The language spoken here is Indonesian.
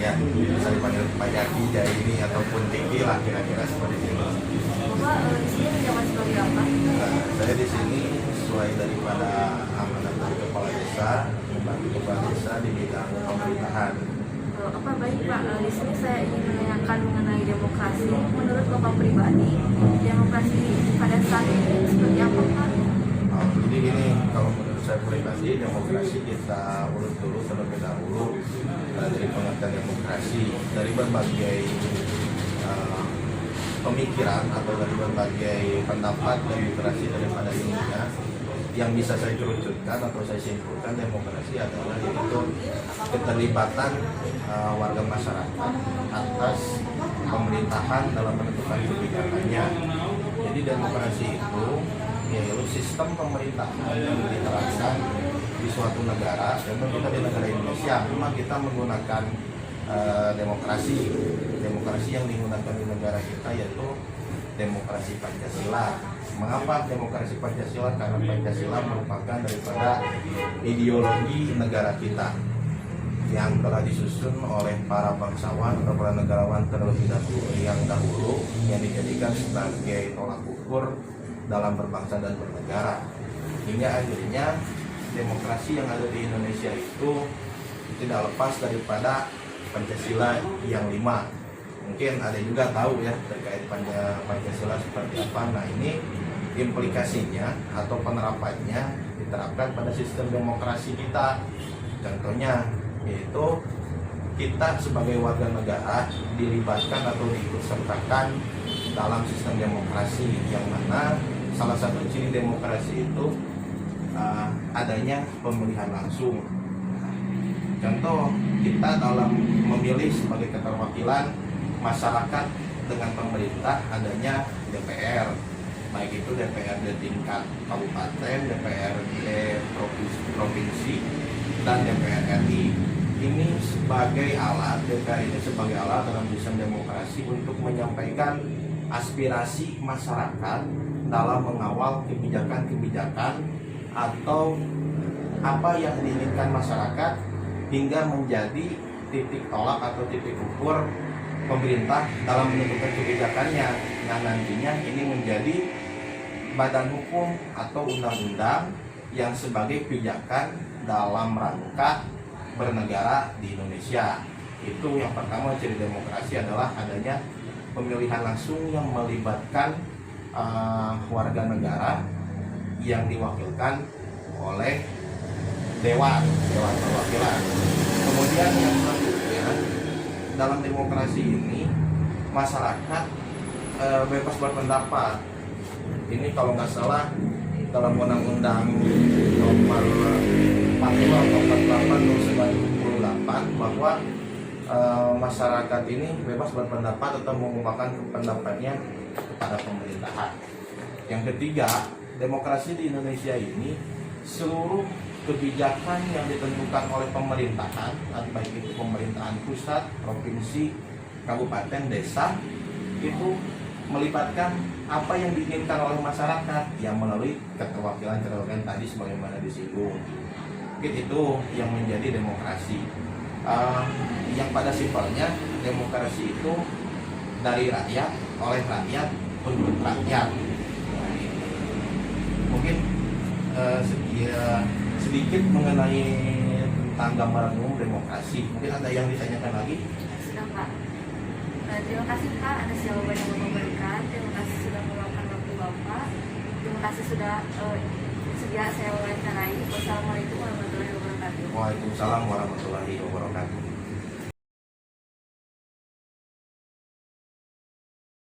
Ya, bisa dipanggil Pak Jaki, Jaini ataupun Tiki lah kira-kira seperti itu. Bapak di sini menjabat sebagai apa? Saya di sini sesuai daripada amanat dari kepala desa, membantu kepala desa di bidang pemerintahan. Apa baik Pak, di sini saya ingin menanyakan mengenai demokrasi. Menurut Bapak pribadi, demokrasi pada saat ini seperti apa Pak? Jadi gini, kalau menurut saya pribadi, demokrasi kita urut dulu terlebih dahulu dari pengertian demokrasi dari berbagai pemikiran atau dari berbagai pendapat dan literasi daripada ilmunya. Yang bisa saya kerucutkan atau saya simpulkan, demokrasi adalah yaitu keterlibatan warga masyarakat atas pemerintahan dalam menentukan kebijakannya. Jadi demokrasi itu yaitu sistem pemerintahan yang diterapkan di suatu negara. Contoh kita di negara Indonesia, memang kita menggunakan demokrasi yang digunakan di negara kita yaitu demokrasi Pancasila. Mengapa demokrasi Pancasila? Karena Pancasila merupakan daripada ideologi negara kita yang telah disusun oleh para bangsawan atau para negarawan terlebih dahulu yang dijadikan sebagai tolak ukur dalam berbangsa dan bernegara. Hingga akhirnya demokrasi yang ada di Indonesia itu tidak lepas daripada Pancasila yang 5. Mungkin ada juga tahu ya terkait Pancasila seperti apa. Nah, ini implikasinya atau penerapannya diterapkan pada sistem demokrasi kita. Contohnya yaitu kita sebagai warga negara dilibatkan atau diikutsertakan dalam sistem demokrasi, yang mana salah satu ciri demokrasi itu adanya pemilihan langsung. Contoh, kita dalam memilih sebagai keterwakilan masyarakat dengan pemerintah adanya DPR, baik itu DPRD tingkat kabupaten, DPRD provinsi, dan DPR RI. Ini sebagai alat, DPR ini sebagai alat dalam sistem demokrasi untuk menyampaikan aspirasi masyarakat dalam mengawal kebijakan-kebijakan atau apa yang diinginkan masyarakat hingga menjadi titik tolak atau titik ukur pemerintah dalam menentukan kebijakannya. Nah, nantinya ini menjadi badan hukum atau undang-undang yang sebagai pijakan dalam rangka bernegara di Indonesia. Itu yang pertama, ciri demokrasi adalah adanya pemilihan langsung yang melibatkan warga negara yang diwakilkan oleh dewan perwakilan. Kemudian yang selanjutnya, dalam demokrasi ini masyarakat bebas berpendapat. Ini kalau nggak salah dalam undang-undang nomor 40 atau 48 tahun 1998 bahwa masyarakat ini bebas berpendapat atau mengungkapkan pendapatnya kepada pemerintahan. Yang ketiga, demokrasi di Indonesia ini seluruh kebijakan yang ditentukan oleh pemerintahan, baik itu pemerintahan pusat, provinsi, kabupaten, desa, itu melibatkan apa yang diinginkan oleh masyarakat yang melalui keterwakilan tadi sebagaimana disinggung. Itu yang menjadi demokrasi. Yang pada simpelnya demokrasi itu dari rakyat, oleh rakyat, untuk rakyat. Mungkin sedikit mengenai tentang gambaran umum demokrasi. Mungkin ada yang ditanyakan lagi? Sudah Pak. Terima kasih Pak atas jawaban yang Bapak berikan. Terima kasih sudah meluangkan waktu Bapak. Terima kasih sudah sedia saya wawancarai. Wassalamualaikum warahmatullahi wabarakatuh. Waalaikumsalam warahmatullahi wabarakatuh.